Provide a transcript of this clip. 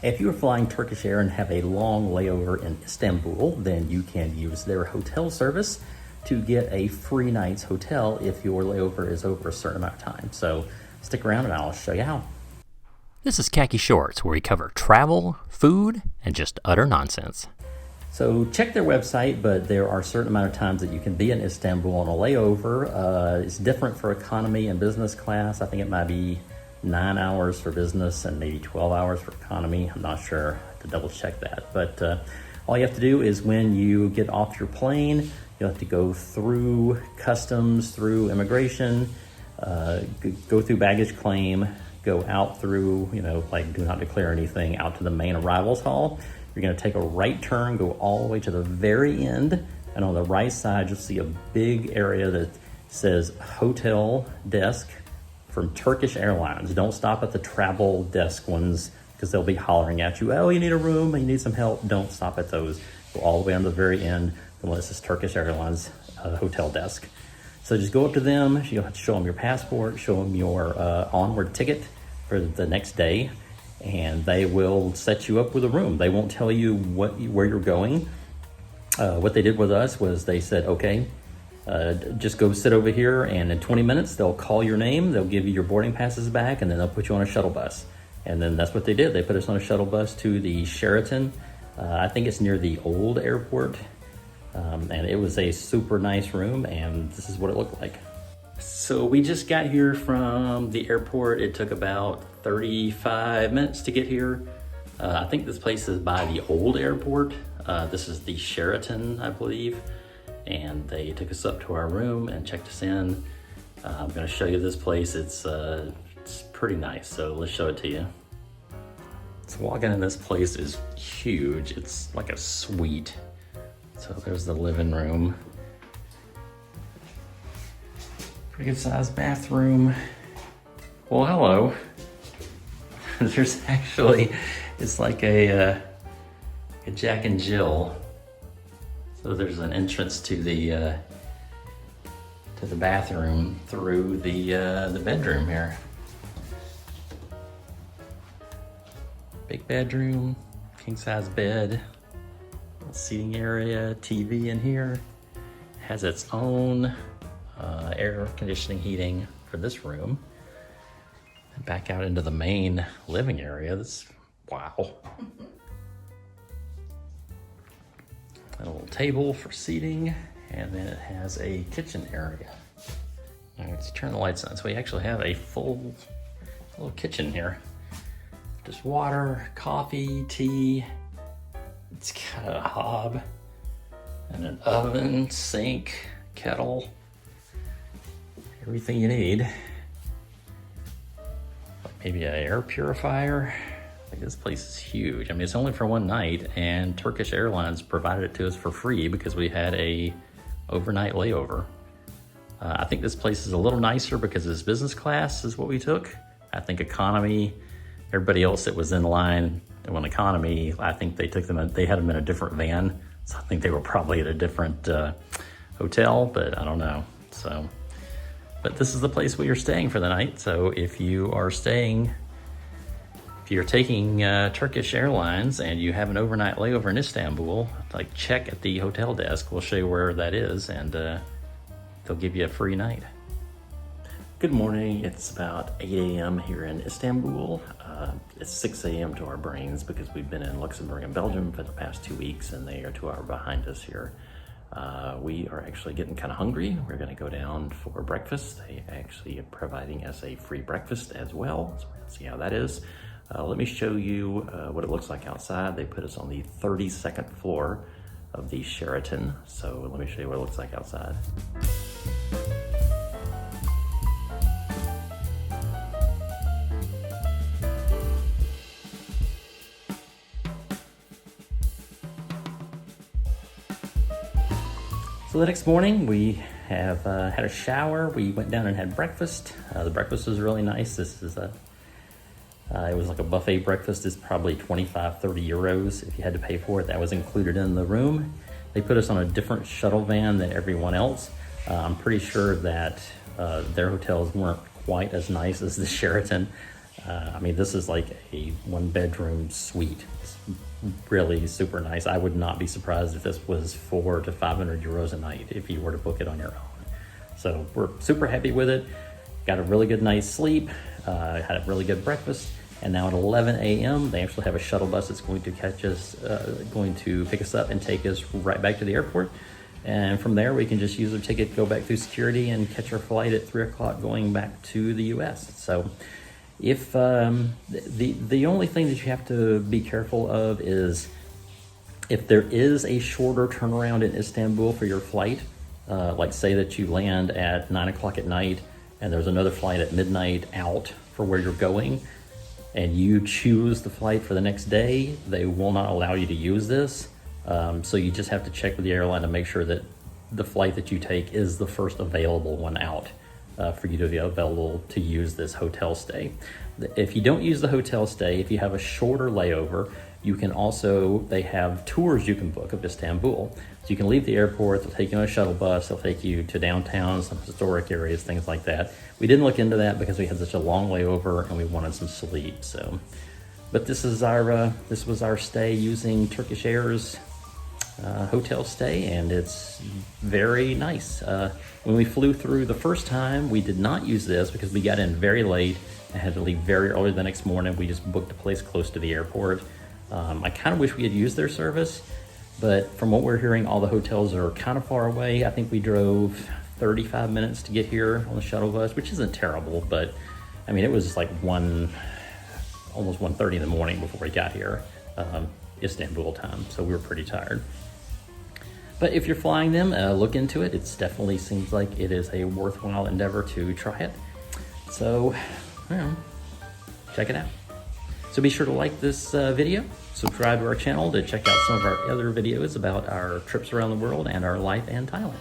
If you are flying Turkish Air and have a long layover in Istanbul, then you can use their hotel service to get a free night's hotel if your layover is over a certain amount of time. So stick around and I'll show you how. This is Khaki Shorts, where we cover travel, food, and just utter nonsense. So check their website, but there are a certain amount of times that you can be in Istanbul on a layover. It's different for economy and business class. I think it might be 9 hours for business and maybe 12 hours for economy. I'm not sure. I have to double check that. But all you have to do is when you get off your plane, you'll have to go through customs, through immigration, go through baggage claim, go out through, like do not declare anything, out to the main arrivals hall. You're gonna take a right turn, go all the way to the very end, and on the right side, you'll see a big area that says Hotel Desk from Turkish Airlines. Don't stop at the travel desk ones because they'll be hollering at you, oh, you need a room, you need some help. Don't stop at those. Go all the way on the very end, the one that says Turkish Airlines Hotel Desk. So just go up to them, you'll have to show them your passport, show them your onward ticket for the next day, and they will set you up with a room. They won't tell you where you're going. What they did with us was they said, okay, just go sit over here, and in 20 minutes, they'll call your name, they'll give you your boarding passes back, and then they'll put you on a shuttle bus. And then that's what they did. They put us on a shuttle bus to the Sheraton. I think it's near the old airport. And it was a super nice room, and this is what it looked like. So we just got here from the airport. It took about 35 minutes to get here. I think this place is by the old airport. This is the Sheraton, I believe. And they took us up to our room and checked us in. I'm gonna show you this place. It's pretty nice, so let's show it to you. So walking in this place is huge. It's like a suite. So there's the living room. Pretty good sized bathroom. Well, hello. There's actually, it's like a Jack and Jill. So there's an entrance to the bathroom through the bedroom here. Big bedroom, king size bed, seating area, TV in here. Has its own air conditioning heating for this room. And back out into the main living area. This, wow. A little table for seating, and then it has a kitchen area. All right, let's turn the lights on. So we actually have a full little kitchen here. Just water, coffee, tea. It's got a hob and an oven, sink, kettle, everything you need. Maybe an air purifier. Like, this place is huge. I mean, it's only for one night, and Turkish Airlines provided it to us for free because we had a overnight layover. I think this place is a little nicer because it's business class is what we took. I think economy, everybody else that was in line on economy, I think they took them, they had them in a different van. So I think they were probably at a different hotel, but I don't know. So, but this is the place where you're staying for the night. So if you are staying, if you're taking Turkish Airlines and you have an overnight layover in Istanbul, like check at the hotel desk. We'll show you where that is, and they'll give you a free night. Good morning. It's about 8 a.m. here in Istanbul. It's 6 a.m. to our brains because we've been in Luxembourg and Belgium for the past 2 weeks, and they are 2 hours behind us here. We are actually getting kind of hungry. We're going to go down for breakfast. They actually are providing us a free breakfast as well, so we're going to see how that is. Let me show you what it looks like outside. They put us on the 32nd floor of the Sheraton, so let me show you what it looks like outside. So the next morning we have had a shower. We went down and had breakfast. The breakfast was really nice. This is it was like a buffet breakfast. It's probably 25, 30 euros if you had to pay for it. That was included in the room. They put us on a different shuttle van than everyone else. I'm pretty sure that their hotels weren't quite as nice as the Sheraton. I mean, this is like a 1-bedroom suite. It's really super nice. I would not be surprised if this was 400 to 500 euros a night if you were to book it on your own. So we're super happy with it. Got a really good night's sleep, had a really good breakfast, and now at 11 a.m. they actually have a shuttle bus that's going to catch us, going to pick us up and take us right back to the airport. And from there, we can just use our ticket, go back through security, and catch our flight at 3 o'clock going back to the U.S. So if the only thing that you have to be careful of is if there is a shorter turnaround in Istanbul for your flight, like say that you land at 9 o'clock at night and there's another flight at midnight out for where you're going, and you choose the flight for the next day, they will not allow you to use this. So you just have to check with the airline to make sure that the flight that you take is the first available one out for you to be available to use this hotel stay. If you don't use the hotel stay, if you have a shorter layover, you can also, they have tours you can book of Istanbul. So you can leave the airport, they'll take you on a shuttle bus, they'll take you to downtown, some historic areas, things like that. We didn't look into that because we had such a long layover and we wanted some sleep. So, but this was our stay using Turkish Air's hotel stay, and it's very nice. When we flew through the first time, we did not use this because we got in very late and had to leave very early the next morning. We just booked a place close to the airport. I kind of wish we had used their service, but from what we're hearing, all the hotels are kind of far away. I think we drove 35 minutes to get here on the shuttle bus, which isn't terrible, but I mean, it was like almost 1:30 in the morning before we got here, Istanbul time, so we were pretty tired. But if you're flying them, look into it. It definitely seems like it is a worthwhile endeavor to try it. So, check it out. So be sure to like this video, subscribe to our channel to check out some of our other videos about our trips around the world and our life in Thailand.